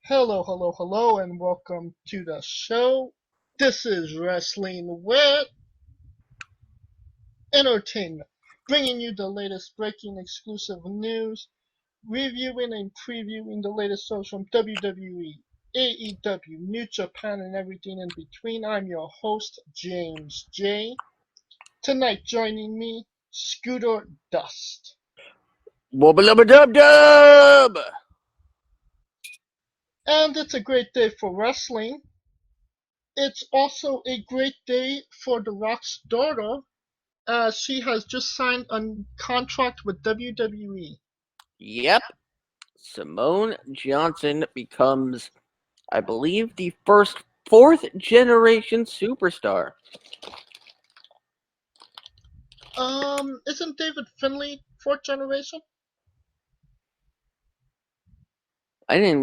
Hello, hello, hello, and welcome to the show. This is Wrestling with Entertainment, bringing you the latest breaking exclusive news, reviewing and previewing the latest shows from WWE, AEW, New Japan, and everything in between. I'm your host, James J. Tonight, joining me, Scooter Dust. Wubba lubba dub dub! And it's a great day for wrestling. It's also a great day for The Rock's daughter. She has just signed a contract with WWE. Yep. Simone Johnson becomes, I believe, the first fourth generation superstar. Isn't David Finlay fourth generation? Dave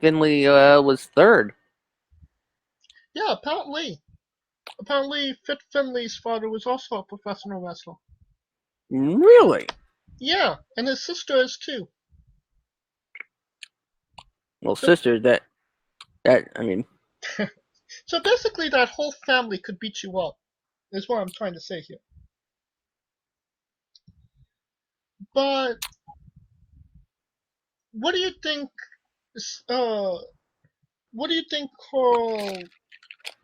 Finlay was third. Yeah, apparently. Apparently, Fit Finlay's father was also a professional wrestler. Really? Yeah, and his sister is too. Well, So, sister, that I mean, so basically, that whole family could beat you up, is what I'm trying to say here. But what do you think? Uh, what do you think her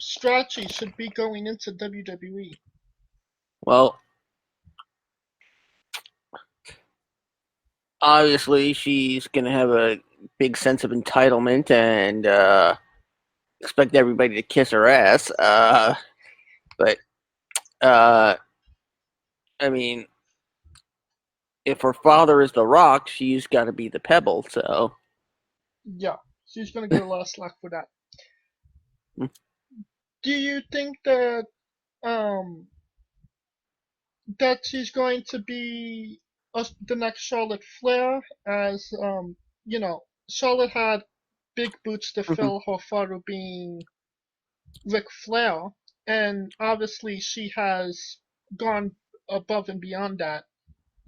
strategy should be going into WWE? well, obviously she's gonna have a big sense of entitlement and expect everybody to kiss her ass. But uh, I mean, if her father is the Rock, she's got to be the Pebble. So, Yeah, she's gonna get a lot of slack for that. Do you think that um that she's going to be the next Charlotte Flair? As Charlotte had big boots to fill, her father being Ric Flair, and obviously she has gone above and beyond that.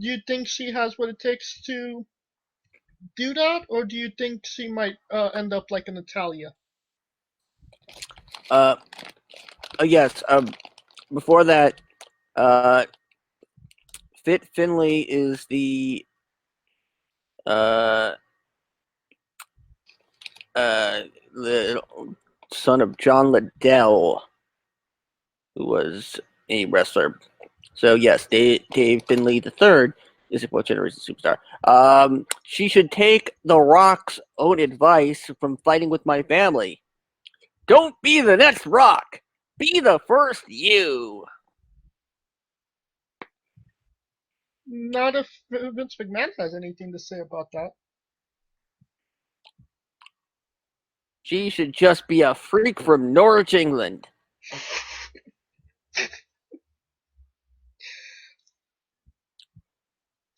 Do you think she has what it takes to do that, or do you think she might end up like an Natalia? uh, yes. Before that, uh, Fit Finley is uh, the son of John Liddell, who was a wrestler. So yes, Dave Finley the third is a fourth generation superstar. She should take The Rock's own advice from fighting with my family. Don't be the next Rock. Be the first you. Not if Vince McMahon has anything to say about that. She should just be a freak from Norwich, England.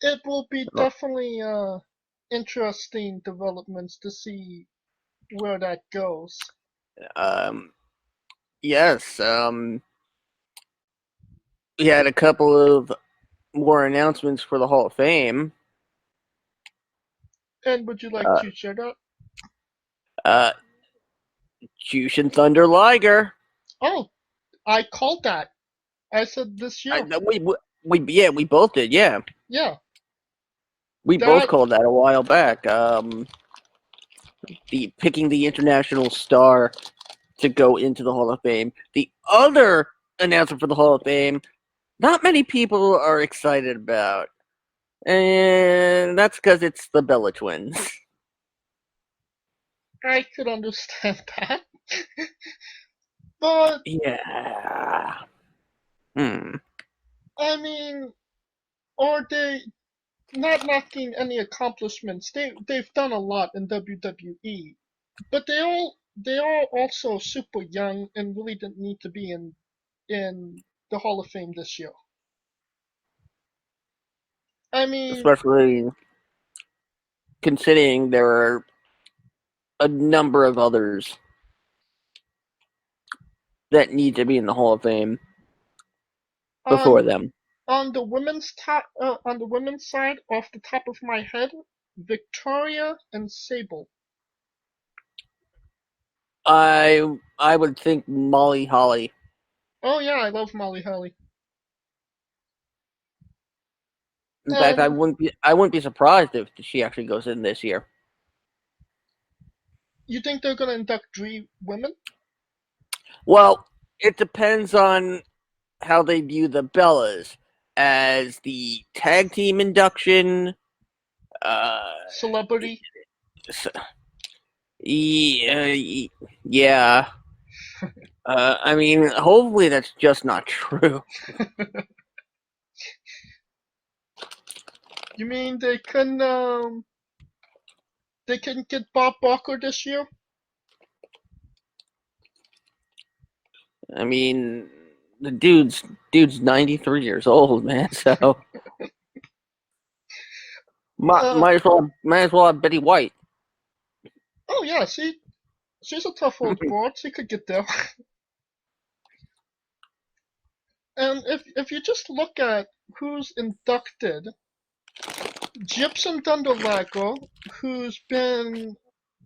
It will be definitely interesting developments to see where that goes. Um, yes. We had a couple of more announcements for the Hall of Fame. And would you like Uh, to share that? uh, Jushin Thunder Liger. Oh, I called that. I said this I, year. we both did. Yeah, Yeah, we both that called that a while back. The picking the international star to go into the Hall of Fame. The other announcement for the Hall of Fame, not many people are excited about, and that's because it's the Bella Twins. I could understand that. But Yeah. Hmm. I mean, are they not knocking any accomplishments? They've done a lot in WWE, but they are also super young and really didn't need to be in the Hall of Fame this year. I mean, Especially considering there are a number of others that need to be in the Hall of Fame before on them. on the women's side, off the top of my head, Victoria and Sable. I would think Molly Holly. Oh yeah, I love Molly Holly. In fact, And I wouldn't be surprised if she actually goes in this year. you think they're gonna induct 3 women? Well, it depends on how they view the Bellas as the tag team induction. Uh, Celebrity? yeah. I mean, hopefully that's just not true. You mean they couldn't get Bob Barker this year? I mean, the dude's 93 years old, man. So Uh might as well have Betty White. oh yeah, she's a tough old broad. She could get there. And if you just look at who's inducted, Gypsum Dundolago, who's been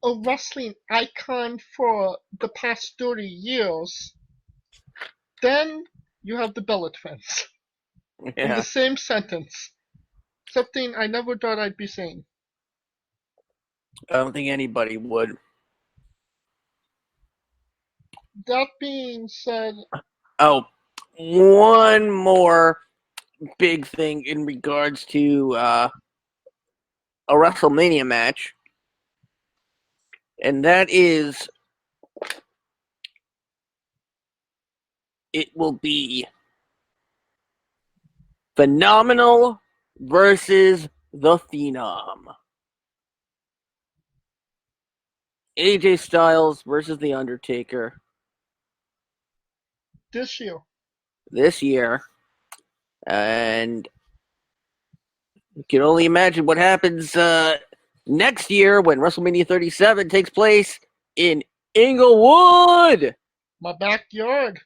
a wrestling icon for the past 30 years, then you have the Bella Twins in the Yeah, same sentence. Something I never thought I'd be saying. I don't think anybody would. That being said, Oh, one more big thing in regards to a WrestleMania match, and that is it will be Phenomenal versus the Phenom. AJ Styles versus The Undertaker this year, this year. And you can only imagine what happens next year when WrestleMania 37 takes place in Inglewood. my backyard.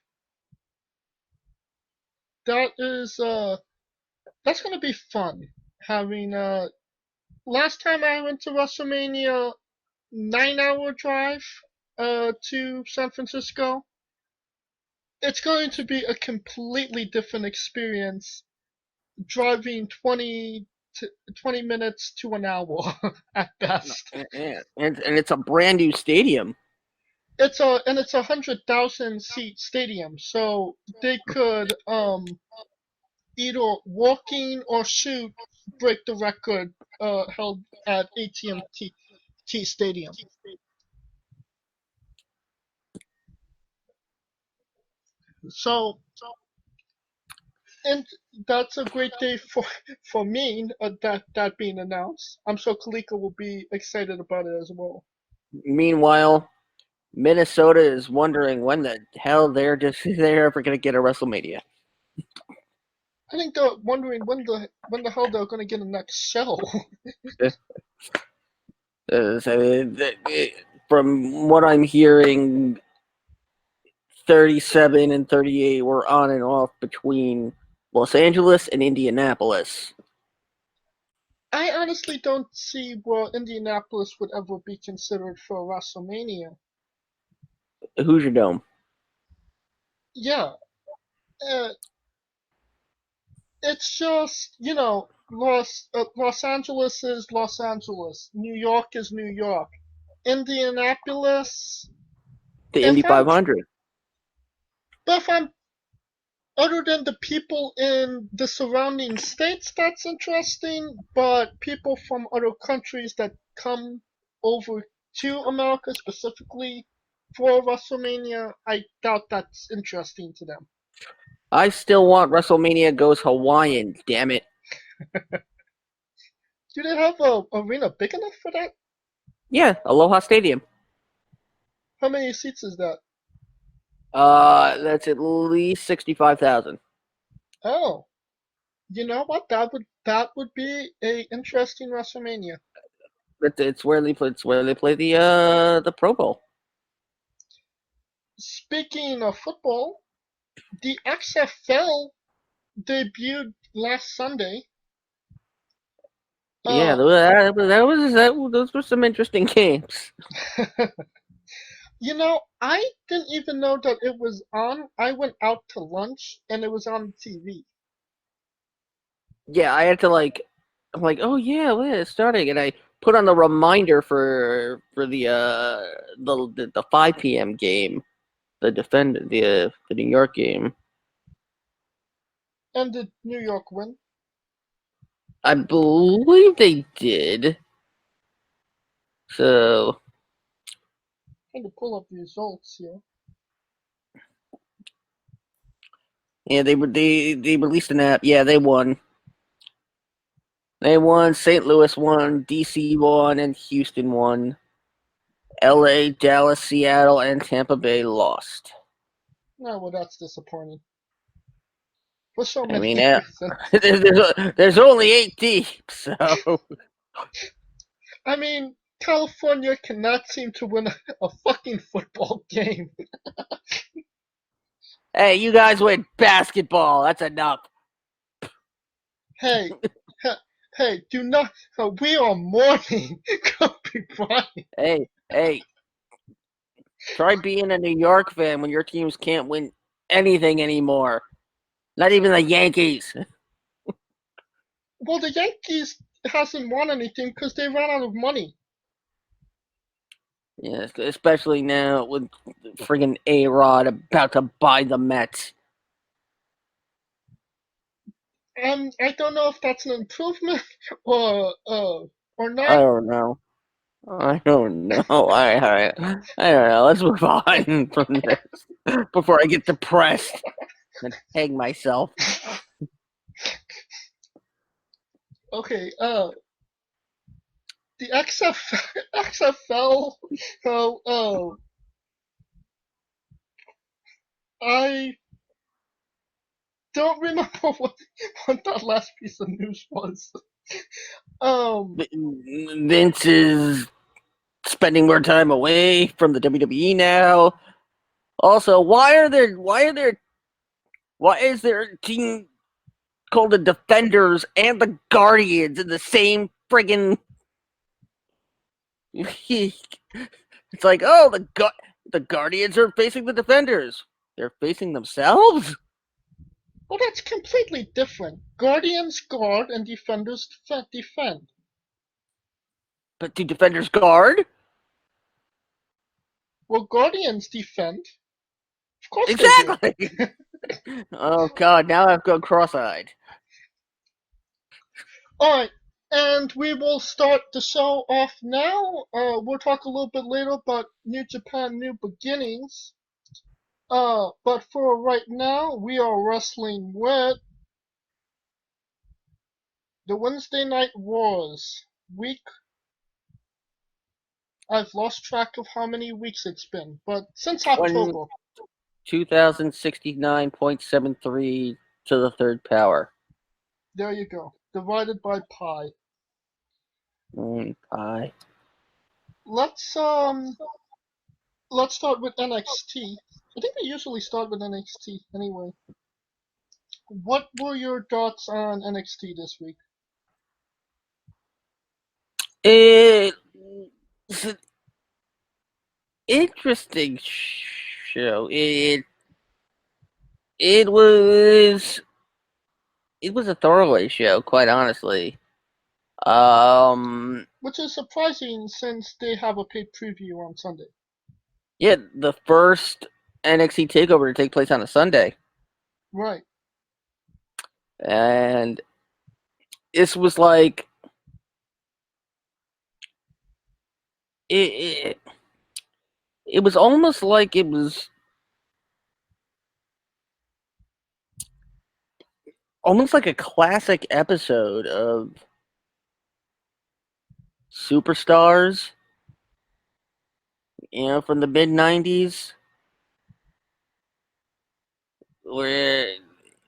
That is that's gonna be fun. Having last time I went to WrestleMania, 9 hour drive to San Francisco. It's going to be a completely different experience driving 20 minutes to an hour at best. And it's a brand new stadium. It's a 100,000 seat stadium, so they could either walking or shoot break the record held at AT&T Stadium. So, and that's a great day for me. That being announced, I'm sure Kalika will be excited about it as well. Meanwhile, Minnesota is wondering when the hell they're ever going to get a WrestleMania. I think they're wondering when the hell they're gonna get a next show. From what I'm hearing, 37 and 38 were on and off between Los Angeles and Indianapolis. I honestly don't see where Indianapolis would ever be considered for WrestleMania. Hoosier Dome. Yeah, uh, it's just Los Angeles is Los Angeles, New York is New York, Indianapolis. The Indy If I'm 500. but if I'm other than the people in the surrounding states, that's interesting. But people from other countries that come over to America specifically for WrestleMania, I doubt that's interesting to them. I still want WrestleMania goes Hawaiian, damn it. Do they have a arena big enough for that? Yeah, Aloha Stadium. How many seats is that? That's at least 65,000. Oh, you know what? That would be a interesting WrestleMania. It's where they play the Pro Bowl. Speaking of football, the XFL debuted last Sunday. Yeah, Uh, those were some interesting games. I didn't even know that it was on. I went out to lunch and it was on TV. Yeah, I had to I'm like, oh yeah, well, it's starting, and I put on the reminder for the 5 p.m. game, the New York game. And did New York win? I believe they did. So Trying to pull up the results here. yeah, they released an app. Yeah, they won. They won. St. Louis won. DC won, and Houston won. LA, Dallas, Seattle, and Tampa Bay lost. No, well, that's disappointing. For so I many mean, reasons. there's only 8 teams, so I mean, California cannot seem to win a fucking football game. hey, you guys win basketball. That's enough. Hey, hey, do not. We are mourning Kobe Bryant. Hey, try being a New York fan when your teams can't win anything anymore. Not even the Yankees. Well, the Yankees hasn't won anything because they ran out of money. Yeah, especially now with friggin' A-Rod about to buy the Mets. And I don't know if that's an improvement or I not. don't know. I don't know. I don't know. Let's move on from this before I get depressed and hang myself. Okay, the XFL. Oh, I don't remember what that last piece of news was. Um, Vince is spending more time away from the WWE now. Also, why is there a team called the Defenders and the Guardians in the same friggin' it's like, oh, the Guardians are facing the Defenders. They're facing themselves? well, that's completely different. Guardians guard and defenders defend. But do Defenders guard? Well, Guardians defend. Of course they do. Exactly. Oh god, now I've gone cross-eyed. Alright, and we will start the show off now. We'll talk a little bit later about New Japan New Beginnings. But for right now, we are wrestling with the Wednesday Night Wars. Week. I've lost track of how many weeks it's been, but since One October. 2069.73 to the third power. There you go. Divided by pi. Pi. Let's let's start with NXT. I think we usually start with NXT anyway. What were your thoughts on NXT this week? It's an interesting show. It was it was a throwaway show, quite honestly. Um, Which is surprising since they have a paid preview on Sunday. yeah, the first NXT takeover to take place on a Sunday, Right. and this was like it. It was almost like it was almost like a classic episode of Superstars, from the mid 90s, where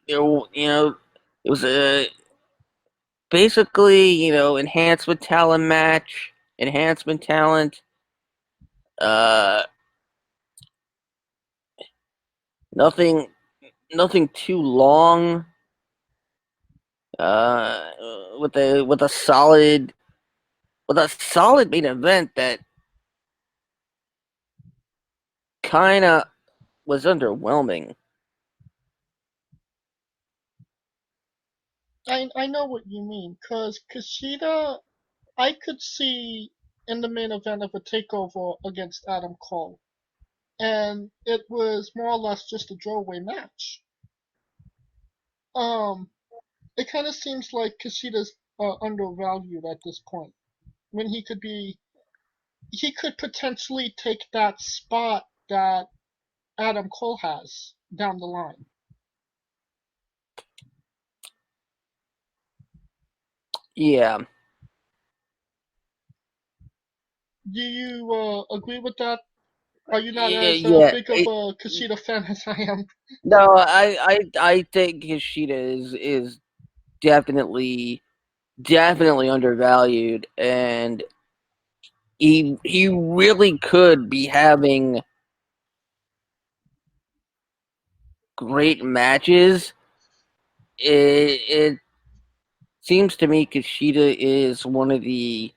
it was a basically enhancement talent match, enhancement talent, uh, nothing, nothing too long, uh, with a solid main event that kind of was underwhelming. I know what you mean, cause Kushida, I could see in the main event of a takeover against Adam Cole, and it was more or less just a throwaway match. Um, it kind of seems like Kushida's undervalued at this point, when he could potentially take that spot that Adam Cole has down the line. Yeah, Do you agree with that? Are you not yeah, as yeah. big of a Kushida fan as I am? No, I think Hishida is definitely undervalued, and he really could be having great matches. It seems to me Kushida is one of the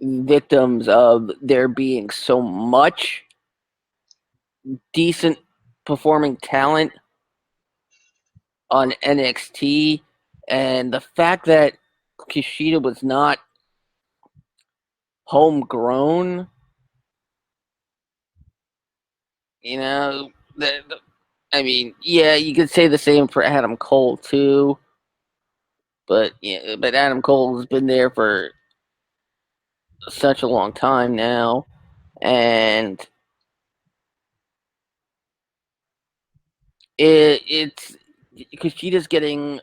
victims of there being so much decent performing talent on NXT, and the fact that Kushida was not homegrown, you know, I mean, yeah, you could say the same for Adam Cole too, but yeah, but Adam Cole has been there for such a long time now, and it's Kushida's getting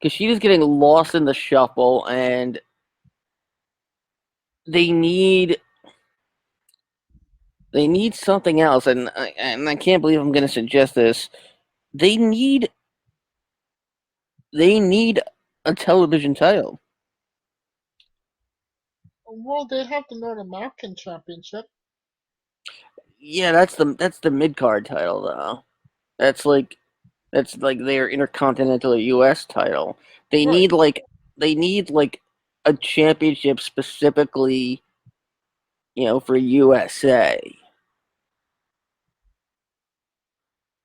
lost in the shuffle, and they need something else. And I can't believe I'm going to suggest this. They need a television title. Well, they have the North American Championship. Yeah, that's the mid card title though. That's like their intercontinental US title. They Right. need like they need like a championship specifically, for USA.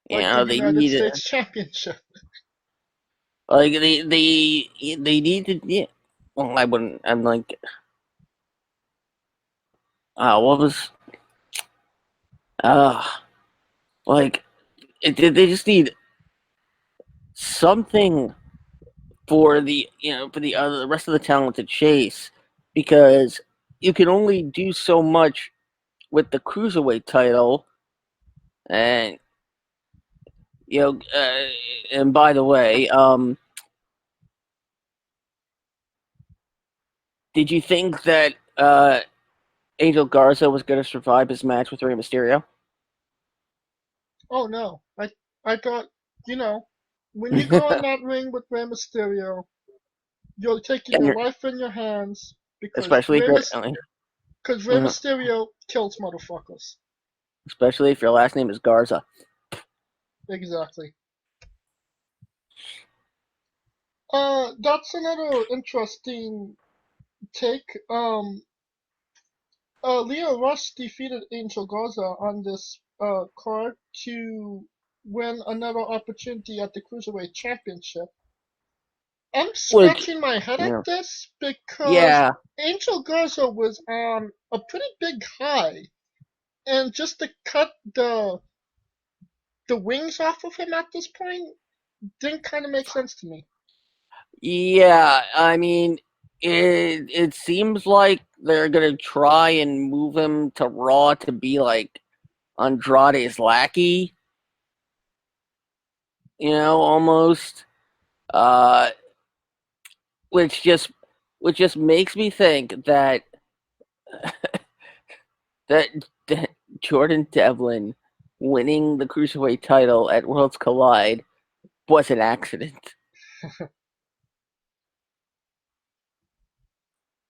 Like the They United need States Championship. like they need to, yeah. Well, I wouldn't. I'm like, what was uh like they just need something for the rest of the talent to chase, because you can only do so much with the cruiserweight title. And you know and by the way, did you think that Angel Garza was going to survive his match with Rey Mysterio? Oh no, I thought, you know, when you go in that ring with Rey Mysterio, you're taking your And life in your hands because especially if Rey Mysterio kills motherfuckers. if your last name is Garza. Exactly. That's another interesting take. Leo Rush defeated Angel Garza on this card to win another opportunity at the Cruiserweight Championship. I'm Which, scratching my head yeah, at this because yeah, Angel Garza was on a pretty big high, and just to cut the wings off of him at this point didn't kind of make sense to me. yeah. I mean, it seems like they're gonna try and move him to Raw to be like Andrade's lackey, almost. Uh, which just makes me think that, that Jordan Devlin winning the cruiserweight title at Worlds Collide was an accident.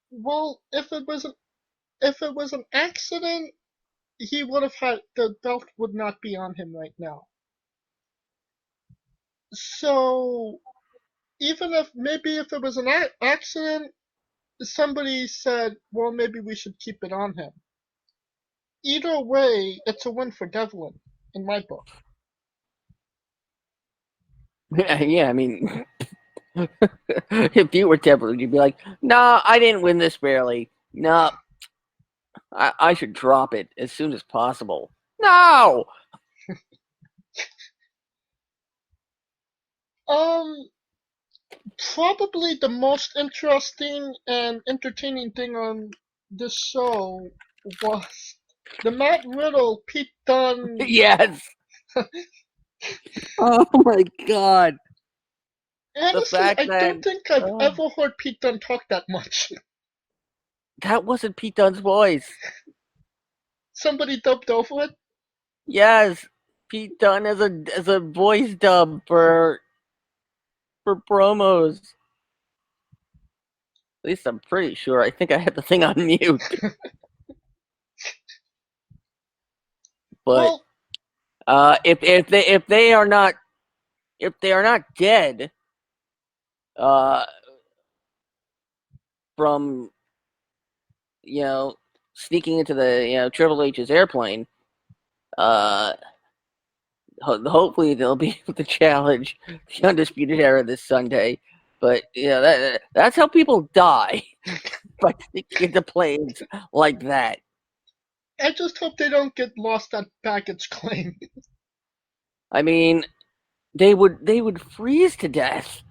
Well, if it was an accident, he would have had the belt would not be on him right now. So Even if it was an accident, somebody said, well, maybe we should keep it on him. Either way, it's a win for Devlin in my book. Yeah, I mean, if you were Devlin, you'd be like, "No, I didn't win this barely. No, I should drop it as soon as possible." No. Um, Probably the most interesting and entertaining thing on this show was the Matt Riddle Pete Dunne. Yes. Oh my god. The Honestly, fact I that don't think I've ever heard Pete Dunne talk that much. that wasn't Pete Dunne's voice. Somebody dubbed over it. Yes, Pete Dunne as a voice dub for promos. At least I'm pretty sure. I think I had the thing on mute. But Well, if they are not dead uh, from sneaking into the Triple H's airplane, uh, hopefully they'll be able to challenge the Undisputed Era this Sunday. But that's how people die by sneaking into planes like that. I just hope they don't get lost at baggage claim. I mean, they would freeze to death.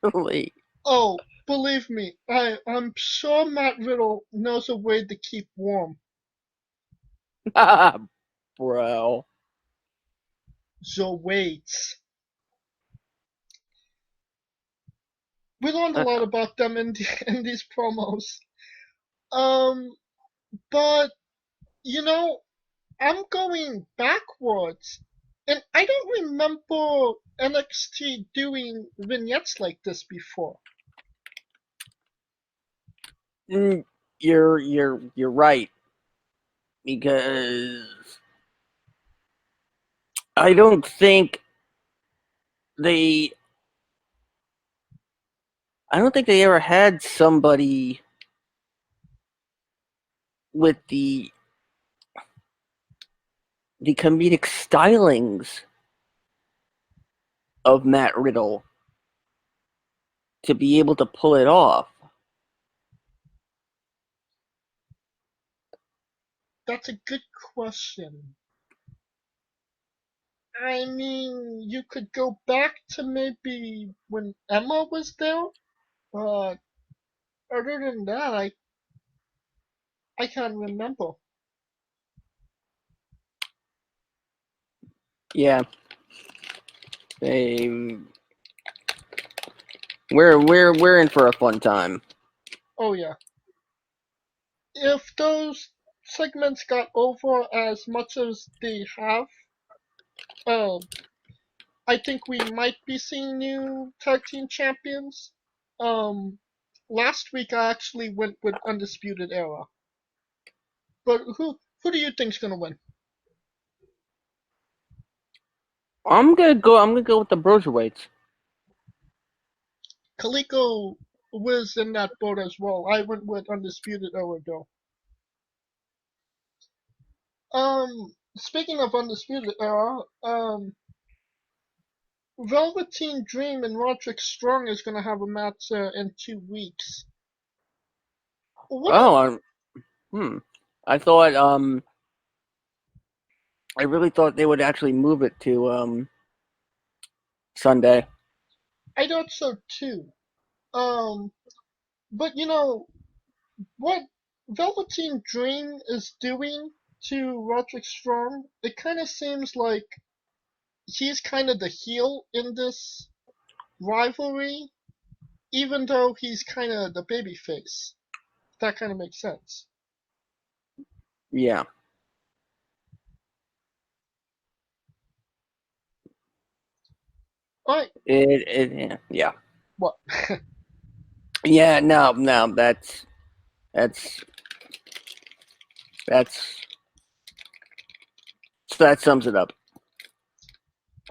Literally. Oh, believe me, I'm sure Matt Riddle knows a way to keep warm. Bro. So wait. We learned a lot about them in these promos. Um, but you know, I'm going backwards, and I don't remember NXT doing vignettes like this before. You're right, because I don't think they I don't think they ever had somebody with the comedic stylings of Matt Riddle to be able to pull it off. That's a good question. I mean, you could go back to maybe when Emma was there, but other than that, I can't remember. Yeah, they we're in for a fun time. Oh yeah, if those segments got over as much as they have, uh, I think we might be seeing new tag team champions. Um, Last week I actually went with Undisputed Era, but who do you think's gonna win? I'm gonna go with the Broserweights. Kaliko was in that boat as well. I went with Undisputed Era though. Speaking of Undisputed Era, Velveteen Dream and Roderick Strong is gonna have a match in 2 weeks. What? Oh, I thought I really thought they would actually move it to Sunday. I thought so too. Um, but you know what Velveteen Dream is doing to Roderick Strong? It kind of seems like he's kind of the heel in this rivalry, even though he's kind of the babyface. That kind of makes sense. Yeah. All right, Yeah. what? Yeah, no, that's that's that sums it up.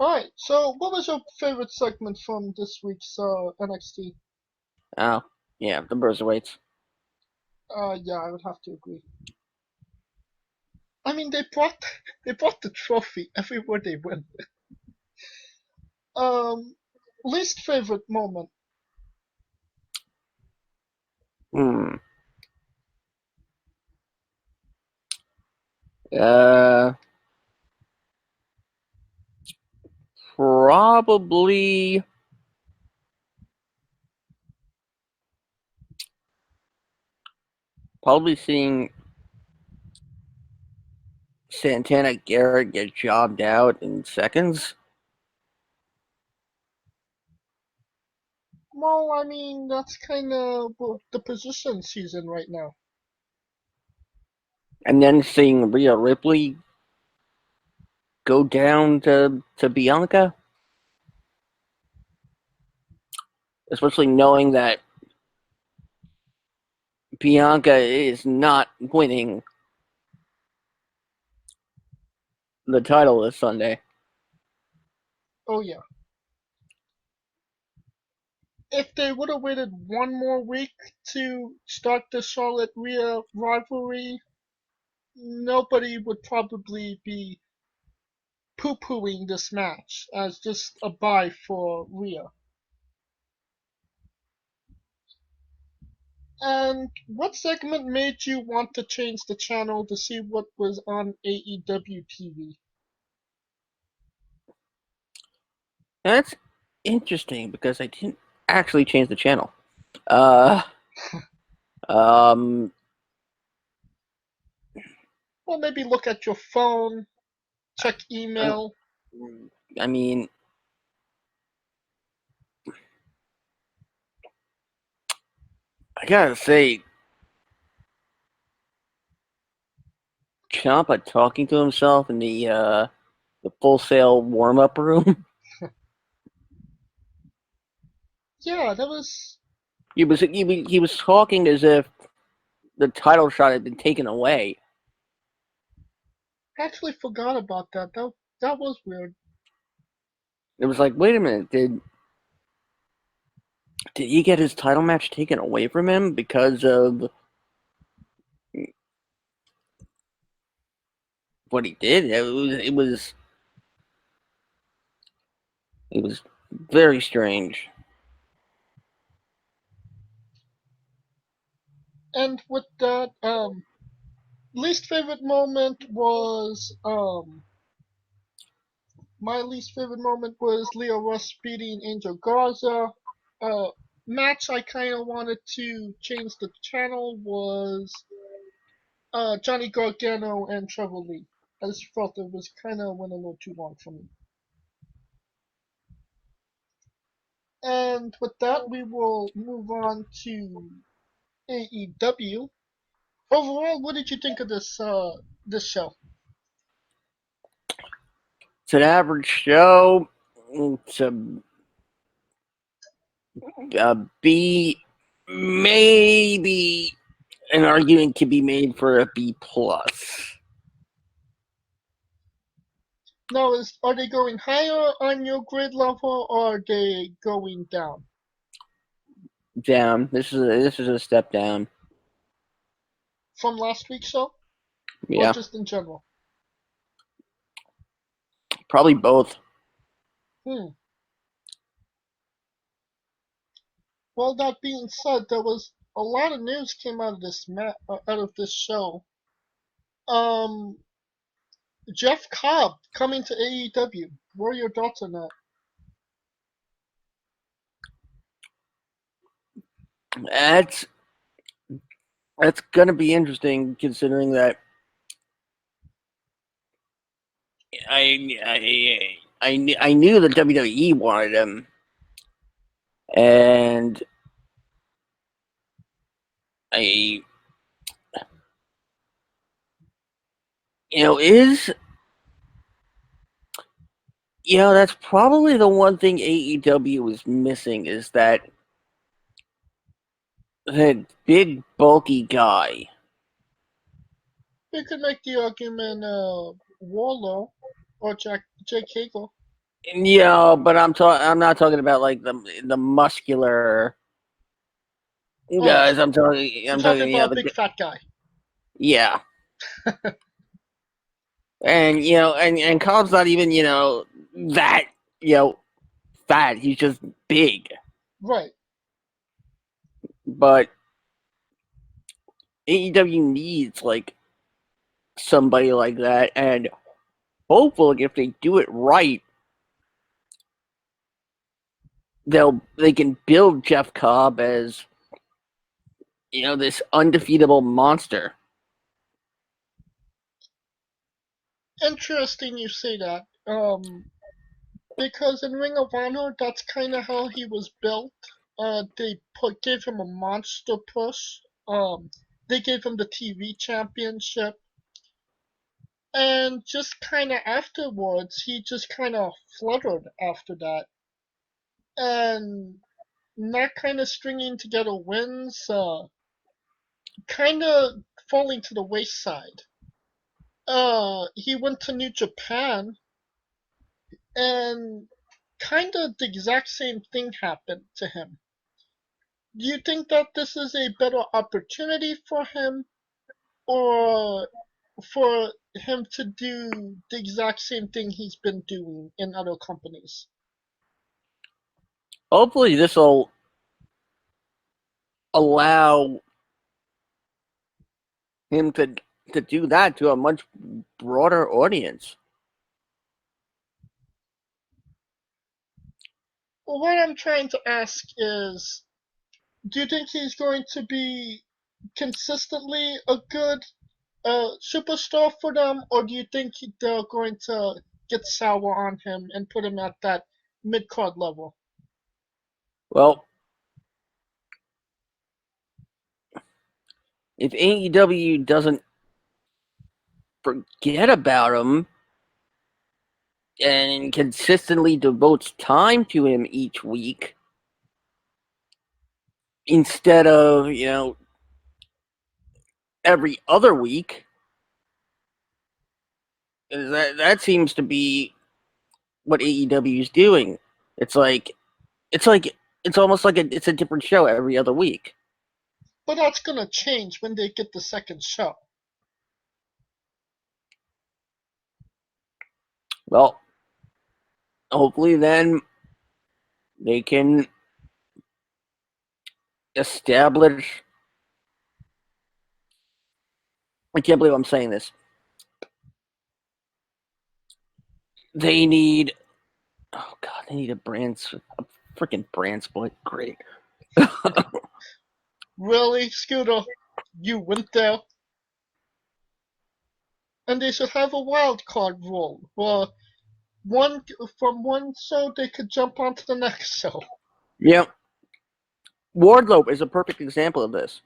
Alright, so what was your favorite segment from this week's NXT? Oh, yeah, the Bruiserweights. Yeah, I would have to agree. I mean, they brought the trophy everywhere they went. Um, Least favorite moment. Hmm. Uh, probably, probably seeing Santana Garrett get jobbed out in seconds, Well, I mean, that's kind of the position she's in right now. and then seeing Rhea Ripley go down to Bianca, especially knowing that Bianca is not winning the title this Sunday. Oh yeah. If they would have waited one more week to start the Charlotte Rhea rivalry, nobody would probably be poo-pooing this match as just a bye for Rhea. And what segment made you want to change the channel to see what was on AEW TV? That's interesting because I didn't actually change the channel. Uh, um, Well, maybe look at your phone, check I, email. I mean, I gotta say, Ciampa talking to himself in the Full Sail warm up room. Yeah, that was. He was talking as if the title shot had been taken away. I actually forgot about that. That was weird. It was like, wait a minute, did he get his title match taken away from him because of what he did? It was very strange. And with that, least favorite moment was my least favorite moment was Leo Rush beating Angel Garza. Uh, Match I kind of wanted to change the channel was Johnny Gargano and Trevor Lee. I just felt it was kind of went a little too long for me. And with that, we will move on to AEW. Overall, what did you think of this show? It's an average show. It's a B, maybe an argument can be made for a B plus. Now, are they going higher on your grade level or are they going down Down. This is a step down. from last week's show or Yeah, just in general? probably both. Hmm. Well, that being said, there was a lot of news came out of out of this show. Um, Jeff Cobb coming to AEW. What are your thoughts on that? That's that's gonna be interesting considering that I knew the WWE wanted him, and I is that's probably the one thing AEW is missing is that big bulky guy. You could make the argument, Warlow or Jake Hager. Yeah, but I'm not talking about like the muscular Oh, guys. you're I'm talking talking about a big fat guy. yeah. And and Cobb's not even that fat. He's just big. Right. But AEW needs like somebody like that, and hopefully, if they do it right, they can build Jeff Cobb as this undefeatable monster. Interesting you say that. Because in Ring of Honor, that's kind of how he was built. They gave him a monster push. They gave him the TV championship, and just kind of afterwards, he just kind of fluttered after that, and not kind of stringing together wins. Kind of falling to the wayside. He went to New Japan, and kind of the exact same thing happened to him. Do you think that this is a better opportunity for him, or for him to do the exact same thing he's been doing in other companies? Hopefully, this will allow him to do that to a much broader audience. Well, what I'm trying to ask is, do you think he's going to be consistently a good superstar for them, or do you think they're going to get sour on him and put him at that mid card level? Well, if AEW doesn't forget about him and consistently devotes time to him each week instead of every other week, that seems to be what AEW is doing. It's like it's like it's almost like it's a different show every other week. But that's gonna change when they get the second show. Well, hopefully then they can establish. I can't believe I'm saying this. They need. Oh God, they need a freaking brand split. Great. Really, Scooter? You went there? And they should have a wild card rule where one from one show they could jump onto the next show. Yeah, Wardlow is a perfect example of this.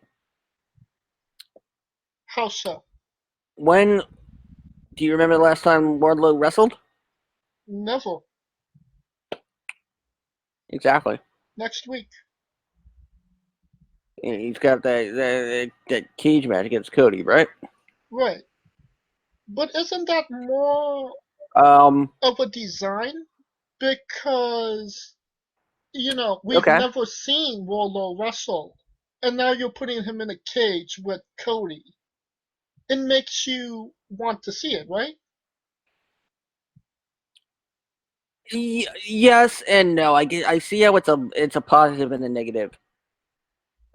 How so? When do you remember the last time Wardlow wrestled? Never. Exactly. Next week. He's got that cage match against Cody, right? Right. But isn't that more Um. of a design? Because, we've Okay. never seen Warlow wrestle. And now you're putting him in a cage with Cody. It makes you want to see it, right? Yes and no. I see how it's a positive and a negative.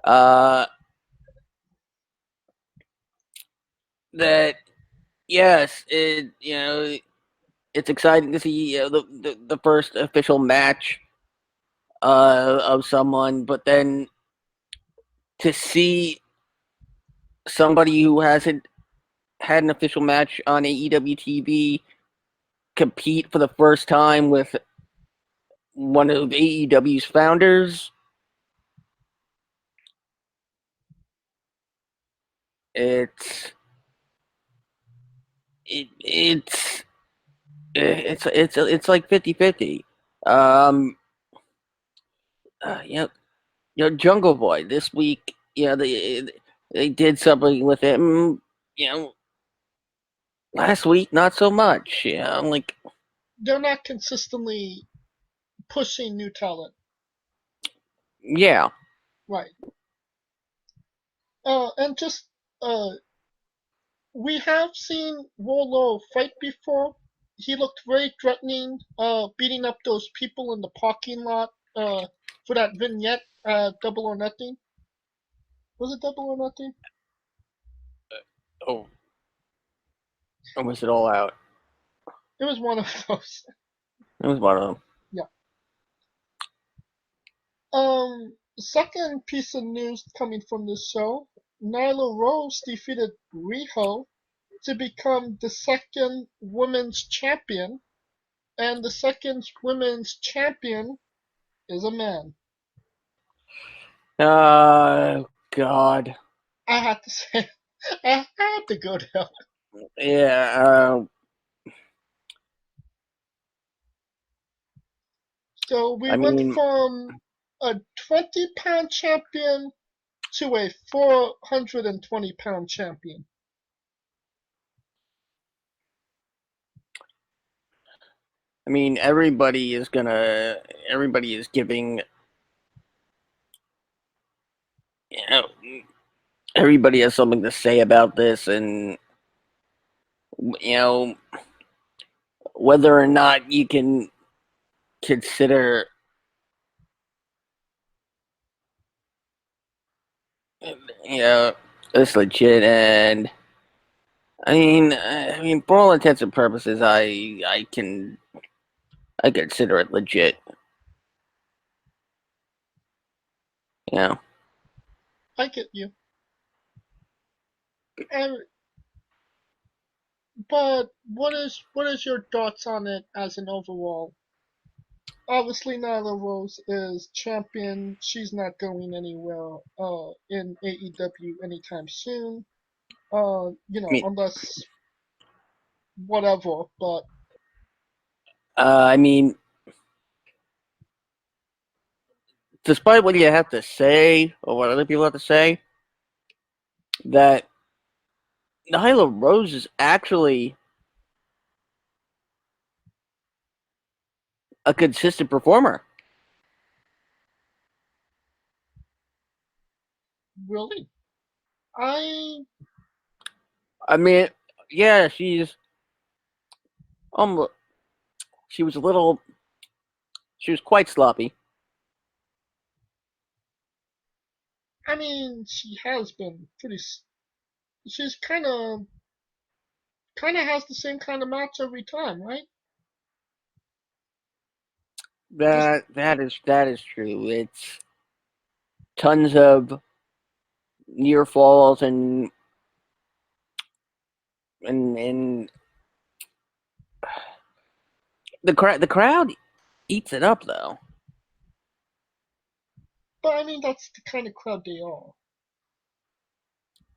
Uh, that yes, it's exciting to see the first official match of someone, but then to see somebody who hasn't had an official match on AEW TV compete for the first time with one of AEW's founders, it's it's it's like 50-50. Um, you know, Jungle Boy this week. They did something with him. Last week not so much. Like they're not consistently pushing new talent. Yeah. Right. And just we have seen Wolo fight before. He looked very threatening, beating up those people in the parking lot, for that vignette, Double or Nothing. Was it Double or Nothing? Oh. Or was it all out? It was one of those. It was one of them. Yeah. Second piece of news coming from the show, Nyla Rose defeated Riho to become the second women's champion, and the second women's champion is a man. God. I had to say, I had to go there. Yeah. So we I went mean, from a 20-pound champion to a 420-pound champion. everybody is gonna. Everybody is giving. You know, everybody has something to say about this, and you know whether or not you can consider you know this legit. And for all intents and purposes, I consider it legit. You know. I get you. And but what is your thoughts on it as an overall? Obviously, Nyla Rose is champion. She's not going anywhere in AEW anytime soon. I mean, Unless whatever. But I mean, despite what you have to say or what other people have to say, that Nyla Rose is actually a consistent performer. really, I I mean, yeah, um, she was a little, she was quite sloppy. I mean, she has been pretty. She's kind of has the same kind of match every time, right? Just That is true. It's tons of near falls and the crowd eats it up though. But I mean, that's the kind of crowd they are.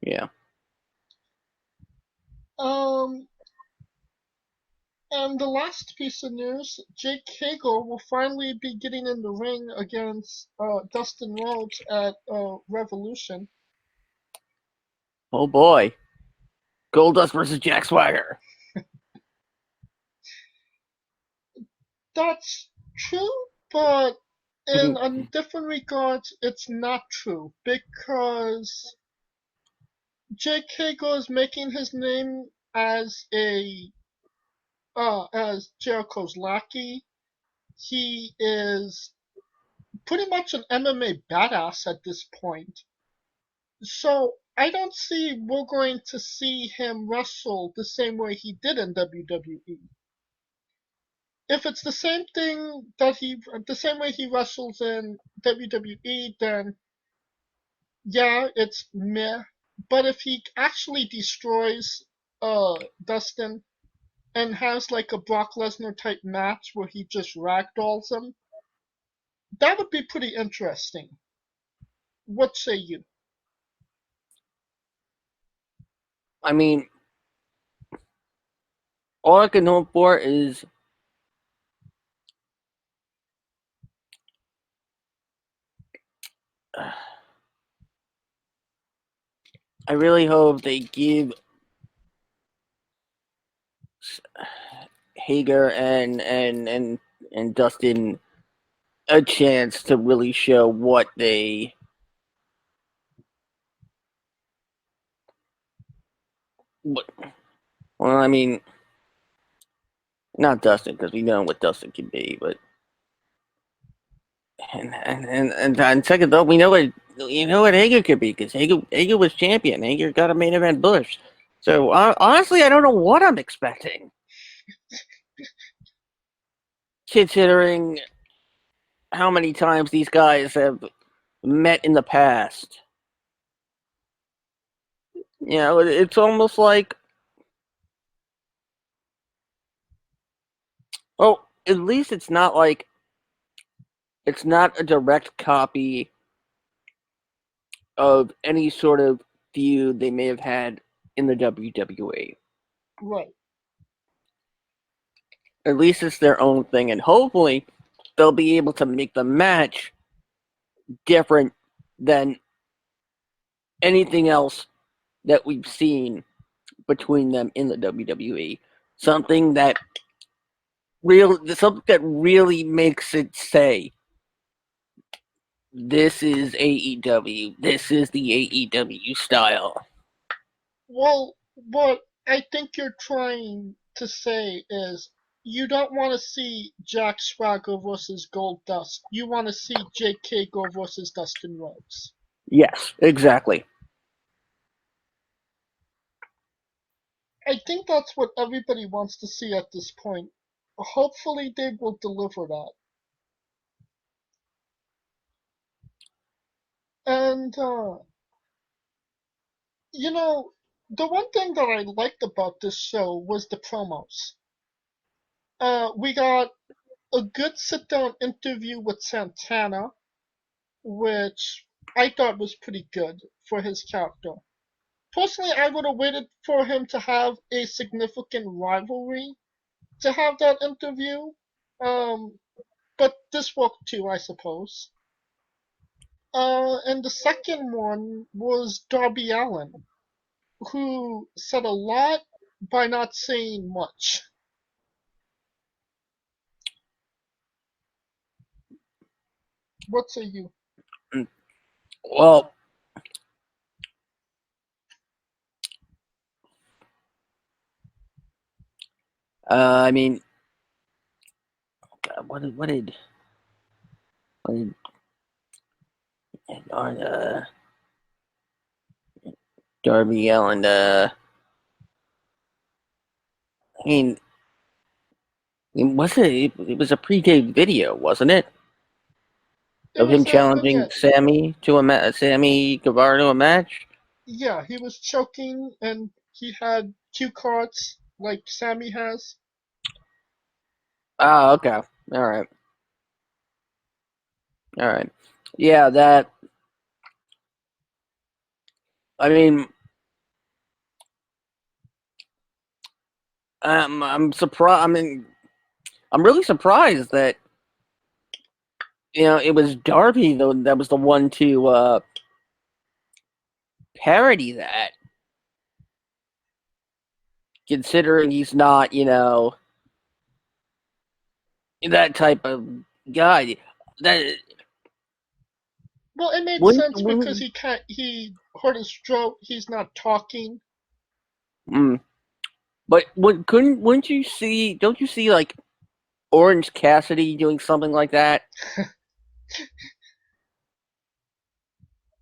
Yeah. Um, and the last piece of news, Jake Hager will finally be getting in the ring against Dustin Rhodes at Revolution. Oh boy, Goldust versus Jack Swagger. That's true, but in a different regards, it's not true because Jake Hager is making his name as Jericho's lackey. He is pretty much an MMA badass at this point. So I don't see we're going to see him wrestle the same way he did in WWE. If it's the same way he wrestles in WWE, then yeah, it's meh. But if he actually destroys Dustin and has like a Brock Lesnar type match where he just ragdolls him, that would be pretty interesting. What say you? I mean, all I can hope for is I really hope they give Hager and Dustin a chance to really show what they what, well, I mean, not Dustin because we know what Dustin can be, but and second though, we know what Hager could be because Hager was champion. Hager got a main event push. So honestly, I don't know what I'm expecting, considering how many times these guys have met in the past. You know, it's almost like, oh, at least it's not like it's not a direct copy of any sort of feud they may have had in the WWE. Right. At least it's their own thing, and hopefully they'll be able to make the match different than anything else that we've seen between them in the WWE. Something that really makes it say, this is AEW. This is the AEW style. Well, what I think you're trying to say is you don't want to see Jack Swagger versus Goldust. You want to see JK go versus Dustin Rhodes. Yes, exactly. I think that's what everybody wants to see at this point. Hopefully, they will deliver that. And, you know, the one thing that I liked about this show was the promos. We got a good sit down interview with Santana, which I thought was pretty good for his character. Personally, I would have waited for him to have a significant rivalry to have that interview. Um, but this worked too, I suppose. And the second one was Darby Allin, who said a lot by not saying much. What say you? Well, I mean, God, what did Darby Allin? I mean, it was a pre-taped video, wasn't it? It Of him was a challenging vignette. Sammy Guevara to a match. Yeah, he was choking and he had cue cards like Sammy has. Ah, okay, all right, yeah. That I mean, I'm surprised. I mean, I'm really surprised that it was Darby though that was the one to parody that, considering he's not that type of guy. That Well, it made wouldn't sense because wouldn't he can't. He hurt his throat. He's not talking. mm, but wouldn't you see? Don't you see like Orange Cassidy doing something like that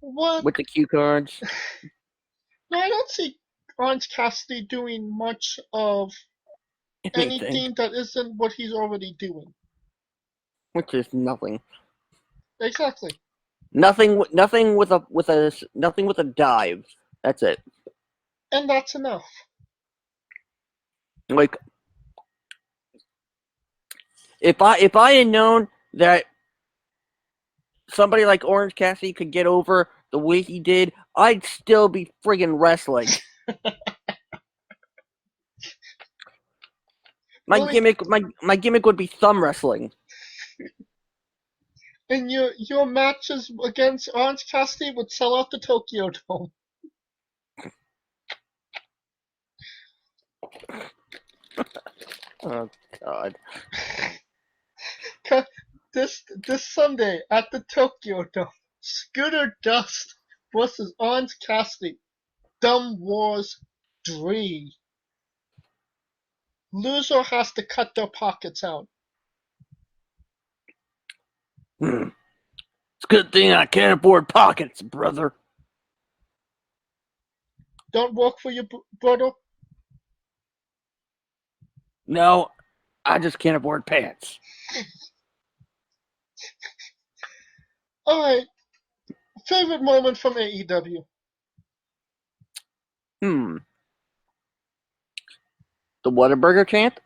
What? with the cue cards? No, I don't see Orange Cassidy doing much of Anything, anything that isn't what he's already doing. which is nothing. Exactly, Nothing with a dive. That's it. and that's enough. Like if I had known that somebody like Orange Cassidy could get over the way he did, I'd still be friggin' wrestling. Well, My gimmick would be thumb wrestling. and your matches against Orange Cassidy would sell out the Tokyo Dome. Oh God. This Sunday at the Tokyo Dome, Scooter Dust versus Orange Cassidy. Dumb Wars 3. Loser has to cut their pockets out. It's a good thing I can't afford pockets, brother. Don't work for your brother. No, I just can't afford pants. Alright, favorite moment from AEW. The Whataburger chant?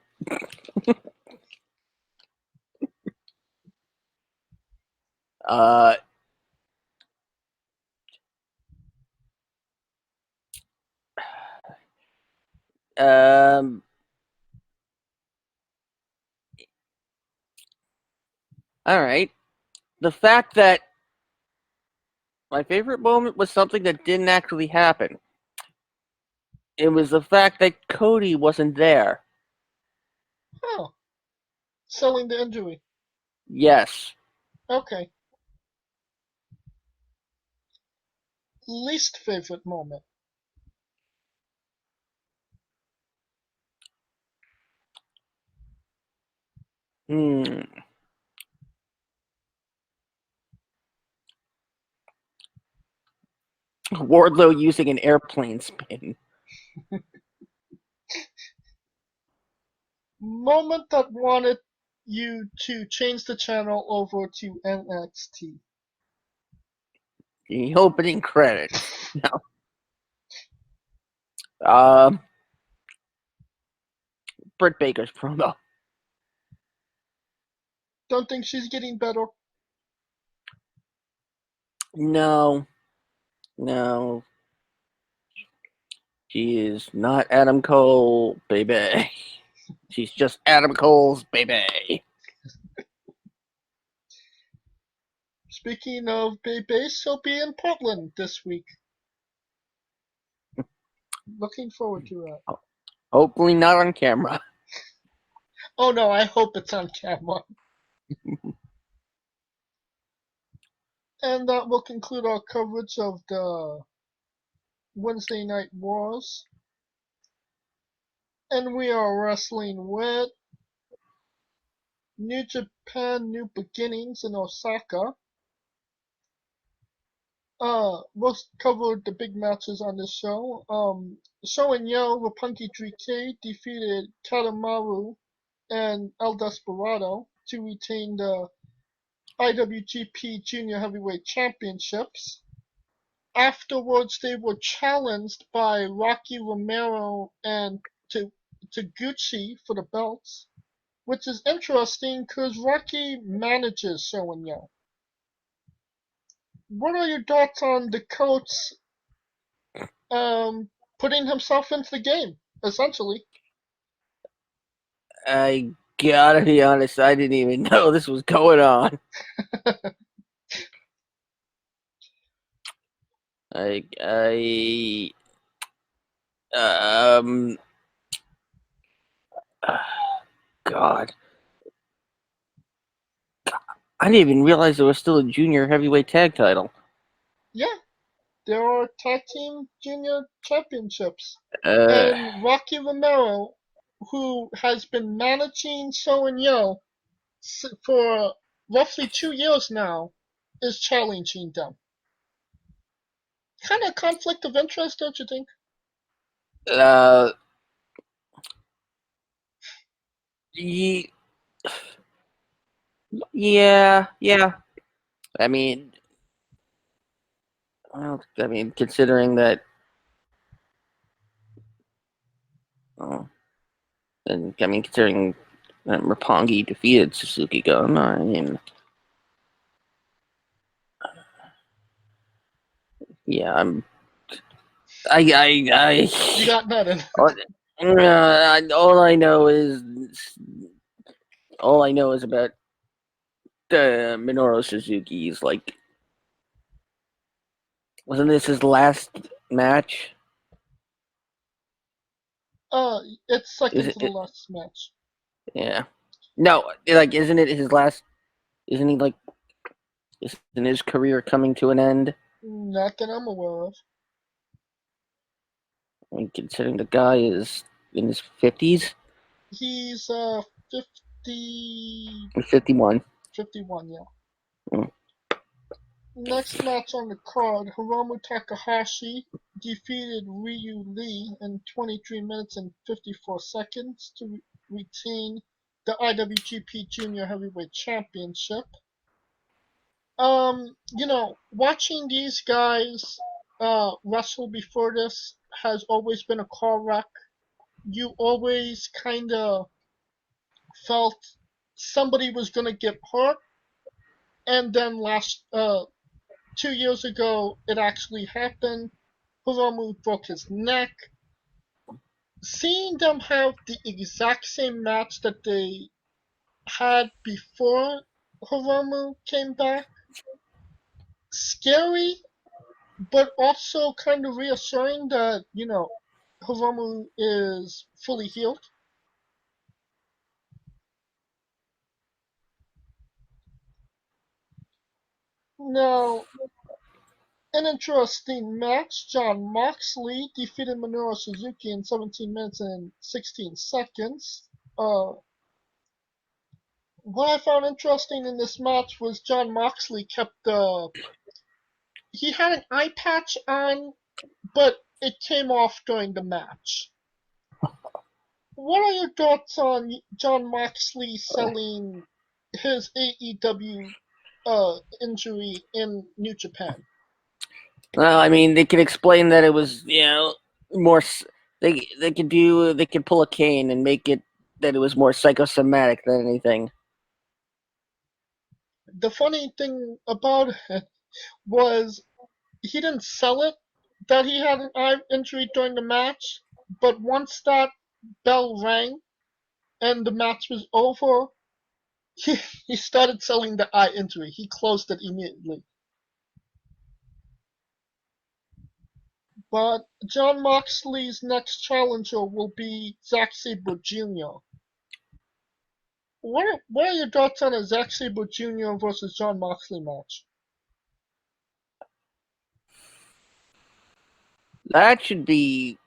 uh, um, all right. The fact that my favorite moment was something that didn't actually happen. It was the fact that Cody wasn't there. Oh, selling the injury. Yes. Okay. Least favorite moment. Hmm. Wardlow using an airplane spin. Moment that wanted you to change the channel over to NXT. The opening credits. No. Um, Britt Baker's promo. Don't think she's getting better. No. No. She is not Adam Cole, baby. She's just Adam Cole's baby. Speaking of Bebe, she'll be in Portland this week. Looking forward to that. Hopefully not on camera. Oh no, I hope it's on camera. And that will conclude our coverage of the Wednesday Night Wars. And we are wrestling with New Japan New Beginnings in Osaka. We'll cover the big matches on this show. Sho and Yo, Roppongi 3K defeated Katamaru and El Desperado to retain the IWGP Junior Heavyweight Championships. Afterwards, they were challenged by Rocky Romero and Taguchi for the belts, which is interesting because Rocky manages Sho and Yo. What are your thoughts on the coach putting himself into the game, essentially? I gotta be honest, I didn't even know this was going on. I um God. I didn't even realize there was still a junior heavyweight tag title. Yeah, there are tag team junior championships. Uh, And Rocky Romero, who has been managing Sho and Yo for roughly 2 years now, is challenging them. Kind of conflict of interest, don't you think? uh, ye- yeah. I mean, well, considering that, oh, and considering that Roppongi defeated Suzuki Gun, I mean, yeah, You got nothing. all I know is, about Minoru Suzuki's, like, wasn't this his last match? It's Is second to the it? last match. Yeah. No, like, isn't it his last? Isn't he like? Isn't his career coming to an end? Not that I'm aware of. I mean, considering the guy is in his 50s, He's 50, 51. 51, yeah. Mm. Next match on the card, Hiromu Takahashi defeated Ryu Lee in 23 minutes and 54 seconds to retain the IWGP Junior Heavyweight Championship. Watching these guys wrestle before this has always been a car wreck. You always kind of felt somebody was going to get hurt, and then last 2 years ago it actually happened. Hiromu broke his neck. Seeing them have the exact same match that they had before Hiromu came back, scary, but also kind of reassuring that, Hiromu is fully healed. Now, an interesting match, Jon Moxley defeated Minoru Suzuki in 17 minutes and 16 seconds. What I found interesting in this match was Jon Moxley he had an eye patch on, but it came off during the match. What are your thoughts on Jon Moxley selling his AEW injury in New Japan? Well, I mean, they could explain that it was, more. They could pull a cane and make it that it was more psychosomatic than anything. The funny thing about it was he didn't sell it that he had an eye injury during the match, but once that bell rang and the match was over, he, he started selling the eye injury. He closed it immediately. But Jon Moxley's next challenger will be Zack Sabre Jr. What are your thoughts on a Zack Sabre Jr. versus Jon Moxley match? That should be.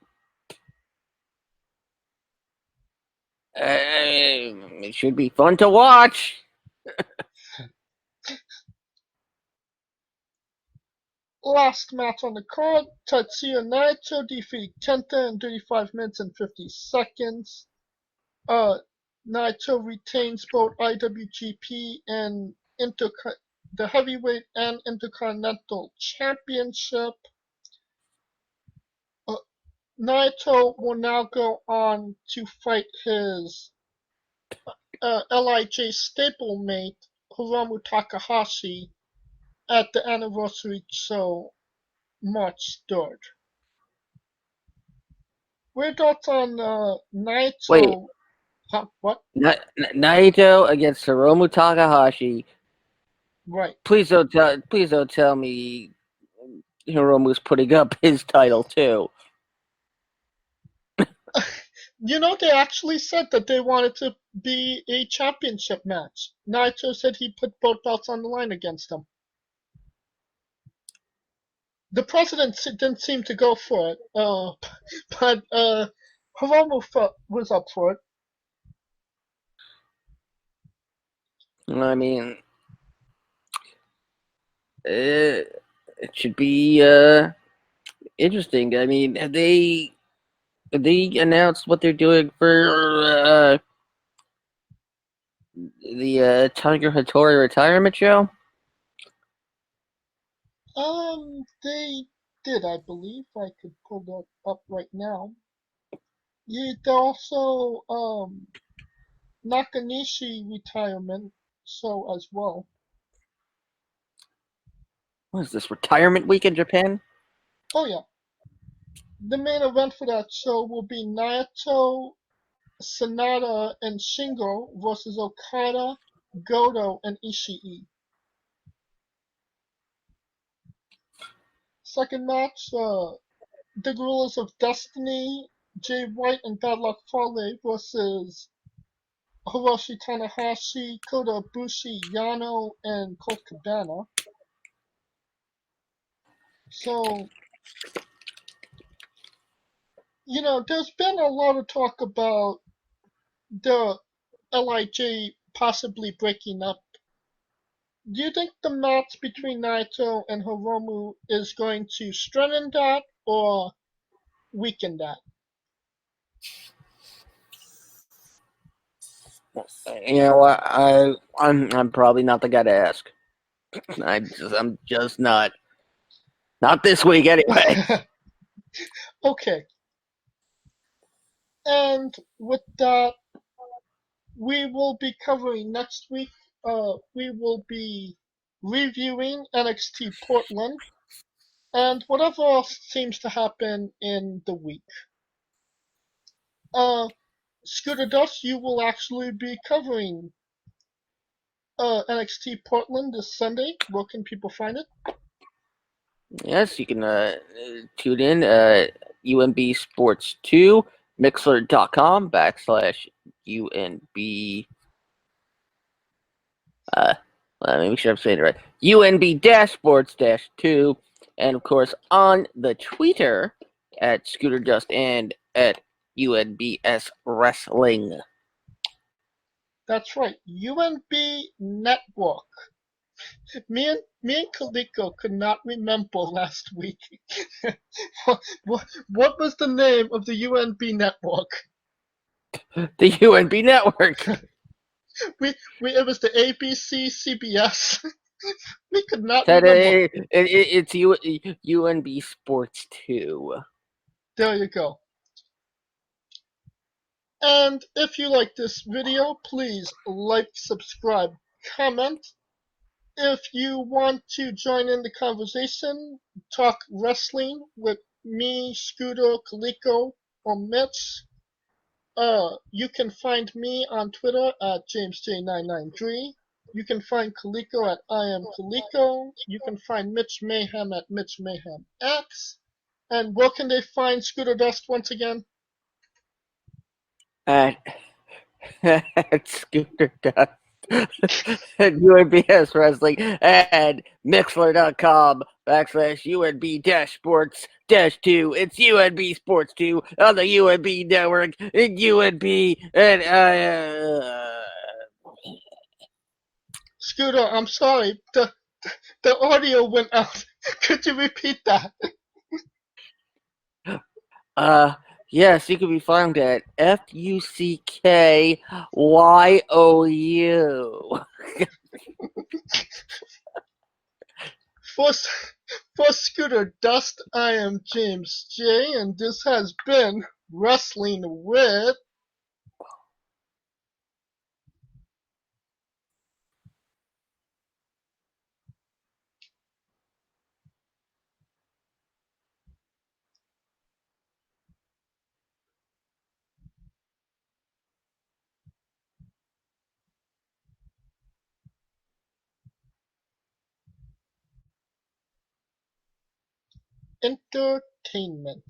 It should be fun to watch. Last match on the card, Tatsuya Naito defeated Kenta in 35 minutes and 50 seconds. Uh, Naito retains both IWGP and the heavyweight and intercontinental championship. Uh, Naito will now go on to fight his LIJ stablemate Hiromu Takahashi at the anniversary show March 3rd. What thoughts on Wait, Naito? Huh, what? Naito against Hiromu Takahashi. Right. Please don't tell me Hiromu's putting up his title too. They actually said that they wanted to be a championship match. Naito said he put both belts on the line against them. The president didn't seem to go for it, but Hiromu was up for it. I mean, it should be interesting. I mean, have they announced what they're doing for the Tiger Hattori retirement show? They did, I believe. I could pull that up right now. Yeah, they also Nakanishi retirement show as well. What is this, retirement week in Japan? Oh yeah, the main event for that show will be Naito, Sanada, and Shingo versus Okada, Goto, and Ishii. Second match, the Gorillas of Destiny, Jay White and Bad Luck Fale versus Hiroshi Tanahashi, Kota Ibushi, Yano, and Colt Cabana. So, there's been a lot of talk about the LIJ possibly breaking up. Do you think the match between Naito and Hiromu is going to strengthen that or weaken that? You know what? I'm probably not the guy to ask. I'm just not this week anyway. Okay, and with that, we will be covering next week. We will be reviewing NXT Portland and whatever else seems to happen in the week. Uh, Scooter Dust, you will actually be covering NXT Portland this Sunday. Where can people find it? Yes, you can tune in UNB Sports 2, mixler.com/UNB. Let me make sure I'm saying it right. UNB-Sports-2, and of course on the Twitter at Scooter Just and at UNBS Wrestling. That's right, UNB Network. Me and Kaliko could not remember last week. what was the name of the UNB network? The UNB Network. It was the ABC CBS. We could not remember. It's UNB Sports 2. There you go. And if you like this video, please like, subscribe, comment. If you want to join in the conversation, talk wrestling with me, Scooter, Kaliko, or Mitch, you can find me on Twitter at JamesJ993. You can find Kaliko at I am Kaliko. You can find Mitch Mayhem at Mitch Mayhem X. And where can they find Scooter Dust once again? At Scooter Dust. At UNBS Wrestling and Mixler.com/UNB-Sports-2. It's UNB Sports 2 on the UNB Network and UNB and Scooter, I'm sorry. The audio went out. Could you repeat that? yes, you can be found at FUCKYOU. For, for Scooter Dust, I am James J, and this has been Wrestling with Entertainment.